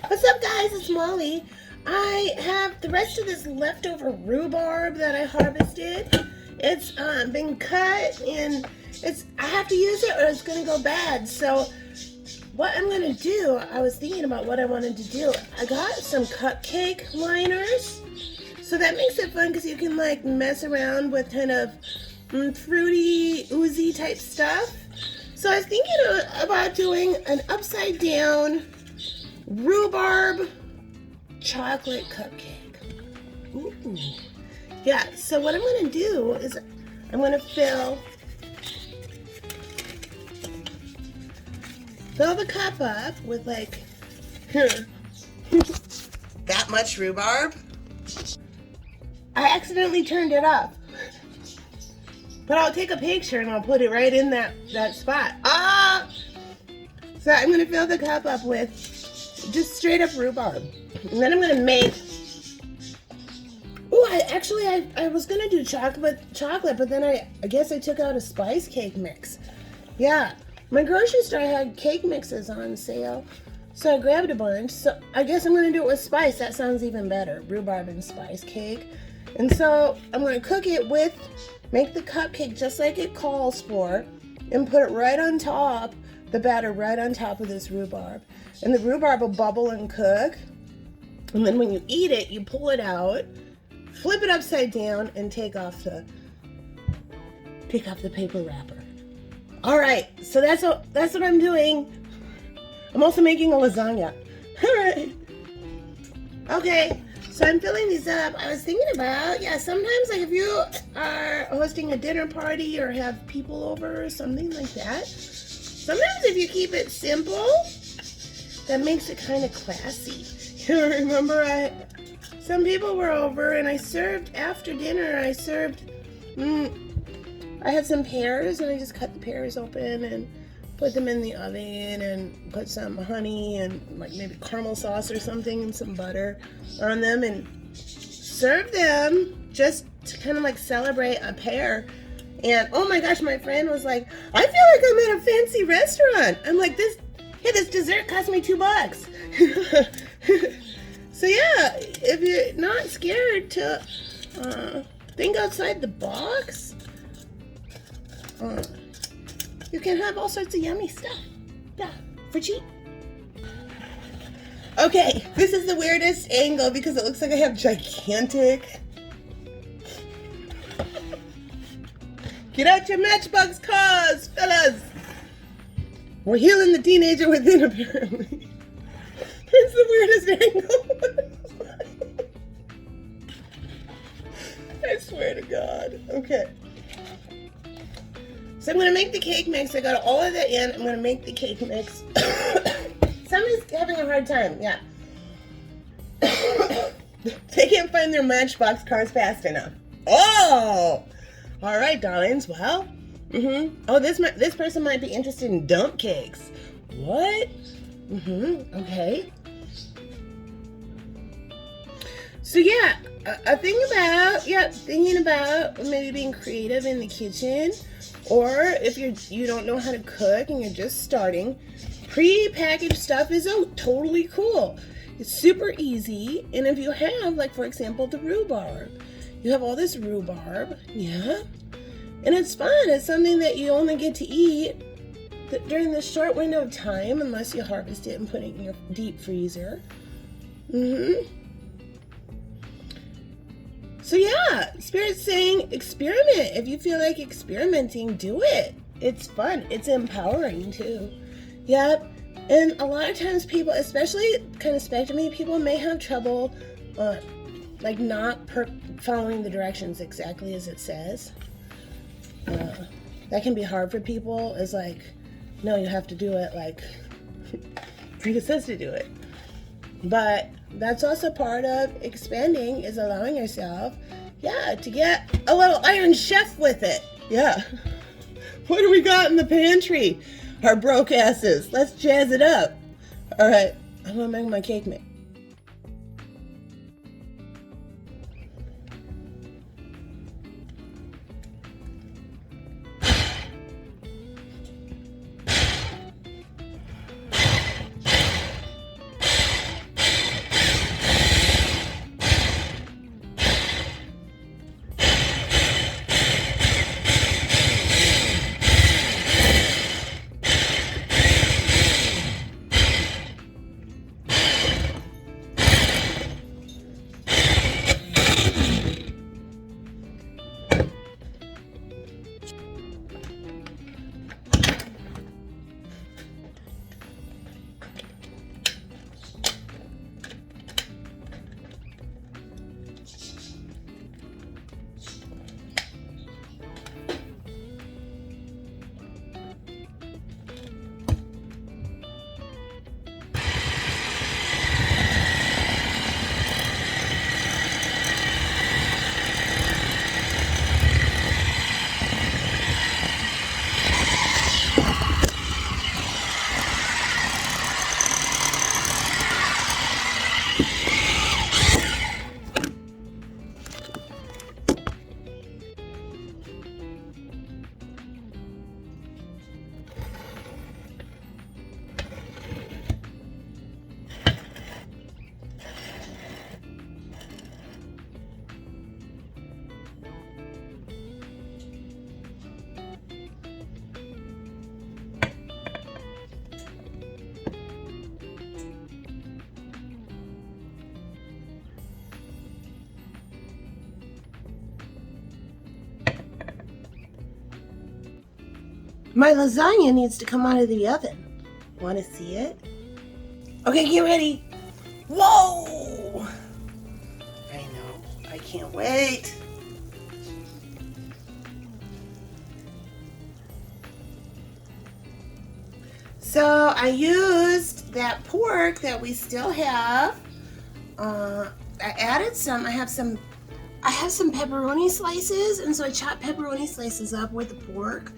What's up, guys? It's Molly. I have the rest of this leftover rhubarb that I harvested. It's been cut and I have to use it or it's gonna go bad. So what I'm gonna do, I was thinking about what I wanted to do. I got some cupcake liners. So that makes it fun because you can like mess around with kind of fruity, oozy type stuff. So I was thinking about doing an upside down rhubarb chocolate cupcake. Ooh. Yeah, so what I'm going to do is I'm going to fill the cup up with like that much rhubarb. I accidentally turned it off. But I'll take a picture and I'll put it right in that spot. So I'm going to fill the cup up with just straight up rhubarb. And then I'm going to make... Ooh, I was going to do chocolate, but then I guess I took out a spice cake mix. Yeah, my grocery store had cake mixes on sale. So I grabbed a bunch. So I guess I'm going to do it with spice. That sounds even better. Rhubarb and spice cake. And so I'm going to cook it with... Make the cupcake just like it calls for and put it right on top, the batter right on top of this rhubarb. And the rhubarb will bubble and cook. And then when you eat it, you pull it out, flip it upside down, and take off the paper wrapper. All right, so that's what I'm doing. I'm also making a lasagna. All right. Okay. So I'm filling these up. I was thinking about, sometimes like if you are hosting a dinner party or have people over or something like that, sometimes if you keep it simple, that makes it kind of classy. You remember some people were over and I served, after dinner, I had some pears and I just cut the pears open and put them in the oven and put some honey and like maybe caramel sauce or something and some butter on them and serve them just to kind of like celebrate a pear. And oh my gosh, my friend was like, I feel like I'm at a fancy restaurant. I'm like, this dessert cost me $2. So yeah, if you're not scared to think outside the box, you can have all sorts of yummy stuff. Yeah, for cheap. Okay, this is the weirdest angle because it looks like I have gigantic... Get out your matchbox cars, fellas! We're healing the teenager within, apparently. It's the weirdest angle. I swear to God. Okay. So I'm going to make the cake mix. I got all of that in. I'm going to make the cake mix. Somebody's having a hard time. Yeah. They can't find their matchbox cars fast enough. Oh! All right, darlings. Well, Oh, this person might be interested in dump cakes. What? Okay. So yeah, thinking about maybe being creative in the kitchen, or if you don't know how to cook and you're just starting, pre-packaged stuff is totally cool. It's super easy, and if you have, like for example, the rhubarb, you have all this rhubarb, yeah, and it's fun. It's something that you only get to eat during this short window of time, unless you harvest it and put it in your deep freezer. So yeah, Spirit's saying experiment. If you feel like experimenting, do it. It's fun. It's empowering too. Yep. And a lot of times people, especially kind of spectrum people, may have trouble like not following the directions exactly as it says. That can be hard for people. It's like, no, you have to do it like it says to do it. But that's also part of expanding, is allowing yourself, to get a little Iron Chef with it. Yeah. What do we got in the pantry? Our broke asses. Let's jazz it up. All right. I'm going to make my cake mix. My lasagna needs to come out of the oven. Want to see it? Okay, get ready. Whoa! I know. I can't wait. So I used that pork that we still have. I added some. I have some pepperoni slices, and so I chopped pepperoni slices up with the pork.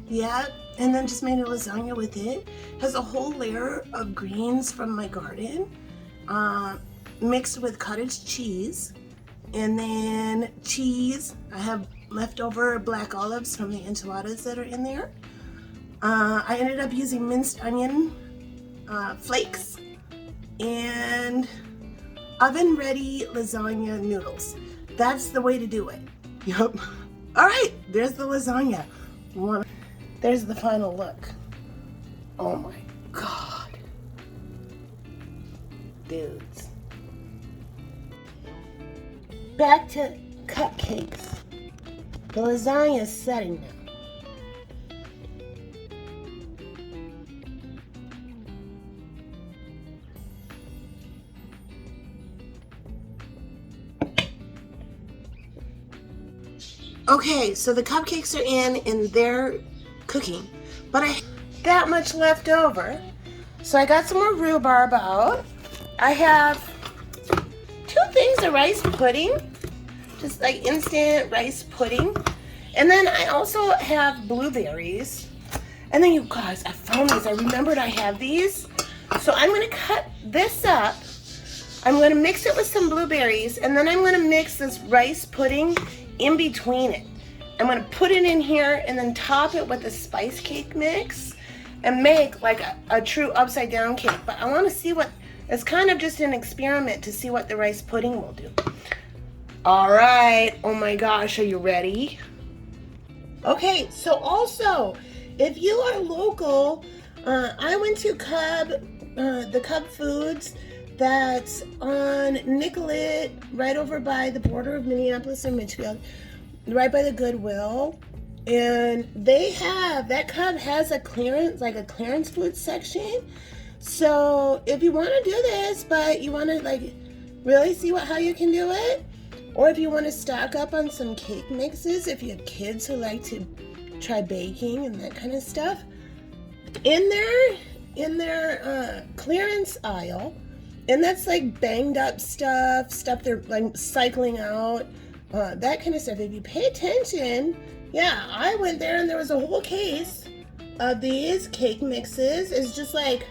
Yeah, and then just made a lasagna with it. Has a whole layer of greens from my garden, mixed with cottage cheese, and then cheese. I have leftover black olives from the enchiladas that are in there. I ended up using minced onion flakes and oven-ready lasagna noodles. That's the way to do it. Yep. All right, there's the lasagna. There's the final look. Oh my God. Dudes. Back to cupcakes. The lasagna is setting now. Okay, so the cupcakes are in and they're cooking, but I have that much left over. So I got some more rhubarb out. I have 2 things of rice pudding, just like instant rice pudding. And then I also have blueberries. And then you guys, I found these. I remembered I have these. So I'm gonna cut this up. I'm gonna mix it with some blueberries, and then I'm gonna mix this rice pudding in between it. I'm gonna put it in here and then top it with a spice cake mix and make like a true upside down cake. But I wanna see what, it's kind of just an experiment to see what the rice pudding will do. All right, oh my gosh, are you ready? Okay, so also, if you are local, I went to the Cub Foods that's on Nicollet, right over by the border of Minneapolis and Mitchfield, right by the Goodwill. And they have, that Cub has a clearance, like a clearance food section. So if you want to do this, but you want to like really see how you can do it, or if you want to stock up on some cake mixes, if you have kids who like to try baking and that kind of stuff, in their clearance aisle, and that's like banged up stuff they're like cycling out, that kind of stuff. If you pay attention, yeah, I went there and there was a whole case of these cake mixes. It's just like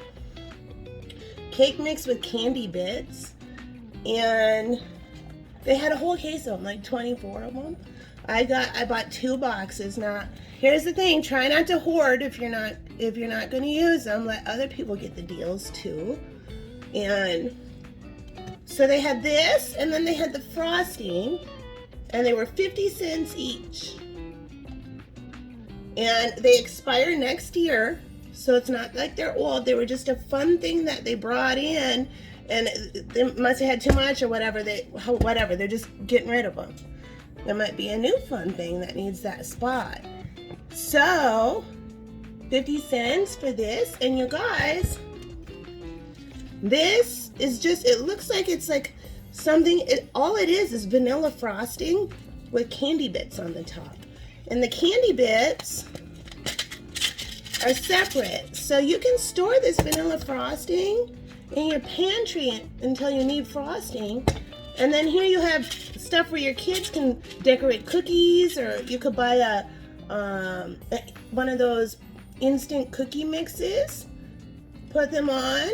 cake mix with candy bits, and they had a whole case of them, like 24 of them. I bought 2 boxes. Now, here's the thing: try not to hoard if you're not going to use them. Let other people get the deals too. And so they had this, and then they had the frosting, and they were 50 cents each. And they expire next year, so it's not like they're old. They were just a fun thing that they brought in, and they must have had too much or whatever. They're just getting rid of them. There might be a new fun thing that needs that spot. So 50 cents for this, and you guys, this is just, it looks like it's like something, all it is vanilla frosting with candy bits on the top. And the candy bits are separate. So you can store this vanilla frosting in your pantry until you need frosting. And then here you have stuff where your kids can decorate cookies, or you could buy one of those instant cookie mixes. Put them on.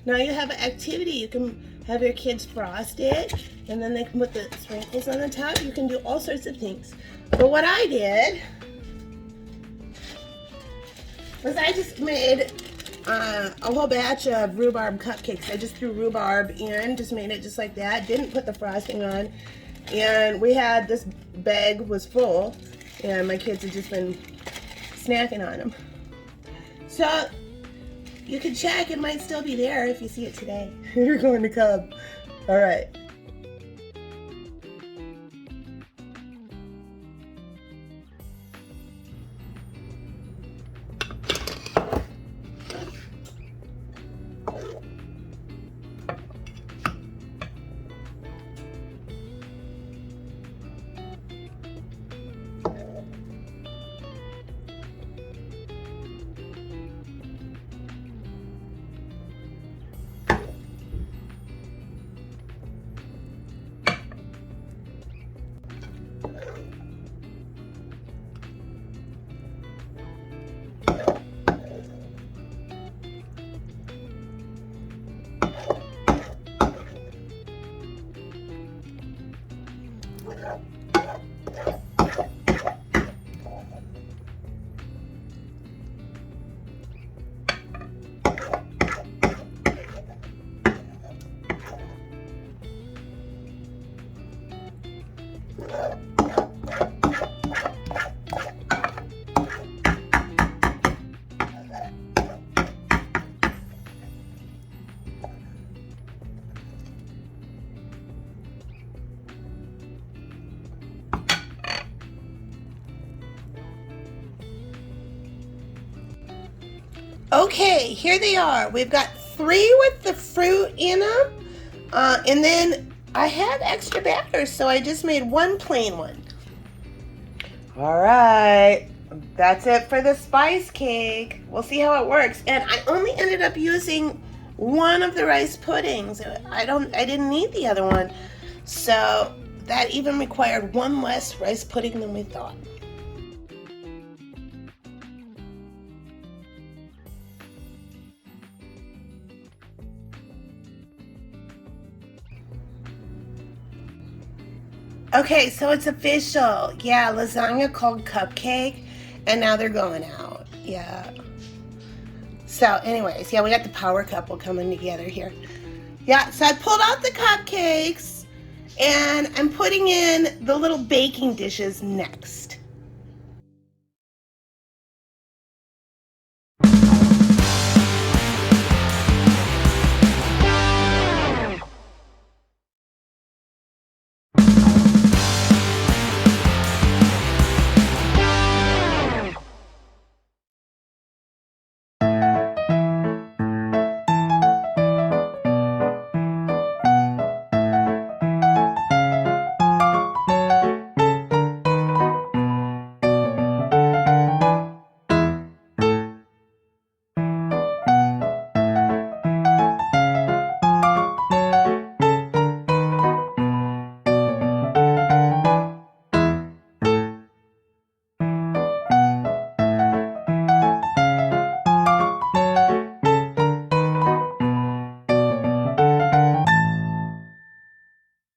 Now you have an activity. You can have your kids frost it, and then they can put the sprinkles on the top. You can do all sorts of things. But what I did was I just made a whole batch of rhubarb cupcakes. I just threw rhubarb in, just made it just like that. Didn't put the frosting on. And we had, this bag was full, and my kids had just been snacking on them. So you can check, it might still be there if you see it today. You're going to Cub. All right. Okay, here they are. We've got 3 with the fruit in them. And then I had extra batter, so I just made 1 plain one. All right, that's it for the spice cake. We'll see how it works. And I only ended up using 1 of the rice puddings. I didn't need the other one. So that even required 1 less rice pudding than we thought. Okay, so it's official. Yeah, lasagna called cupcake, and now they're going out. Yeah. So anyways, yeah, we got the power couple coming together here. Yeah, so I pulled out the cupcakes, and I'm putting in the little baking dishes next.